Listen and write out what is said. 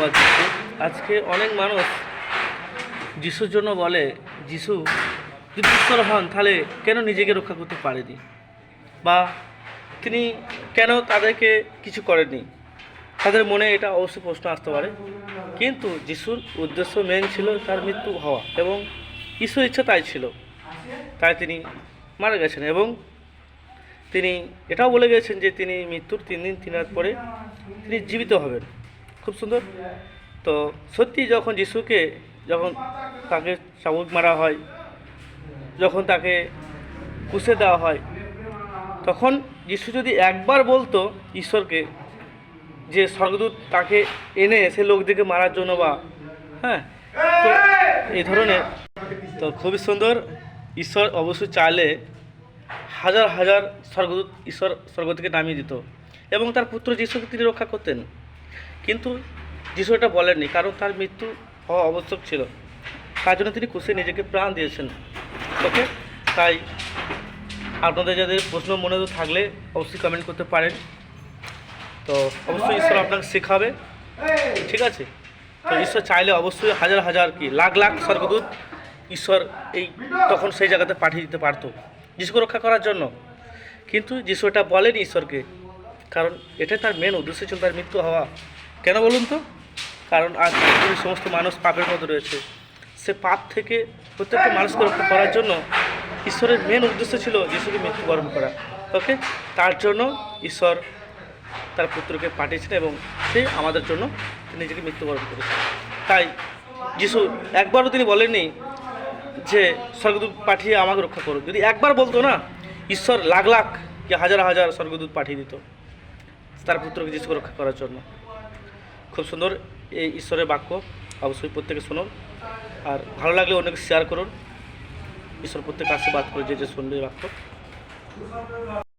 ধন্যবাদ যিশু। আজকে অনেক মানুষ যিশুর জন্য বলে, যিশু যদি ঈশ্বর হন তাহলে কেন নিজেকে রক্ষা করতে পারেনি, বা তিনি কেন তাদেরকে কিছু করেননি। তাদের মনে এটা অবশ্যই প্রশ্ন আসতে পারে, কিন্তু যিশুর উদ্দেশ্য মেন ছিল তার মৃত্যু হওয়া, এবং ঈশ্বর ইচ্ছা তাই ছিল, তাই তিনি মারা গেছেন। এবং তিনি এটাও বলে গেছেন যে তিনি মৃত্যুর 3 দিন 3 রাত পরে তিনি জীবিত হবেন। খুব সুন্দর। তো সত্যি যখন যিশুকে তাকে চাবুক মারা হয়, যখন তাকে কুশে দেওয়া হয়, তখন যিশু যদি একবার বলতো ঈশ্বরকে যে স্বর্গদূত তাকে এনে সে লোকদেরকে মারার জন্য, বা তো এই ধরনের, তো খুবই সুন্দর। ঈশ্বর অবশ্যই চাইলে হাজার হাজার স্বর্গদূত ঈশ্বর স্বর্গ থেকে নামিয়ে দিত এবং তার পুত্র যিশুকে তিনি রক্ষা করতেন। কিন্তু যিশু এটা বলেননি, কারণ তার মৃত্যু হওয়া আবশ্যক ছিল, তার জন্য তিনি ক্রুশে নিজেকে প্রাণ দিয়েছেন। ওকে, তাই আপনাদের যাদের প্রশ্ন মনে থাকলে অবশ্যই কমেন্ট করতে পারেন। তো অবশ্যই ঈশ্বর আপনাকে শেখাবে, ঠিক আছে? তো ঈশ্বর চাইলে অবশ্যই হাজার হাজার লাখ লাখ স্বর্গদূত ঈশ্বর তখন সেই জায়গাতে পাঠিয়ে দিতে পারতো যিশুকে রক্ষা করার জন্য। কিন্তু যিশু এটা বলেনি ঈশ্বরকে, কারণ এটাই তার মেন উদ্দেশ্য ছিল, তার মৃত্যু হওয়া। কেন বলুন তো? কারণ আজ পৃথিবীর সমস্ত মানুষ পাপের মধ্যে রয়েছে। সে পাপ থেকে প্রত্যেকটা মানুষকে রক্ষা করার জন্য ঈশ্বরের মেন উদ্দেশ্য ছিল যিশুকে মৃত্যুবরণ করা। ওকে, তার জন্য ঈশ্বর তার পুত্রকে পাঠিয়েছেন এবং সে আমাদের জন্য নিজেকে মৃত্যুবরণ করেছে। তাই যিশু একবারও তিনি বলেননি যে স্বর্গদূত পাঠিয়ে আমাকে রক্ষা করুন। যদি একবার বলতো না, ঈশ্বর লাখ লাখ কি হাজার হাজার স্বর্গদূত পাঠিয়ে দিত তার পুত্রকে যিশুকে রক্ষা করার জন্য। খুব সুন্দর এই ঈশ্বরের বাক্য, অবশ্যই প্রত্যেকে শুনুন, আর ভালো লাগলে অন্যকে শেয়ার করুন। ঈশ্বর প্রত্যেকে আশীর্বাদ করে যে শুনবে বাক্য।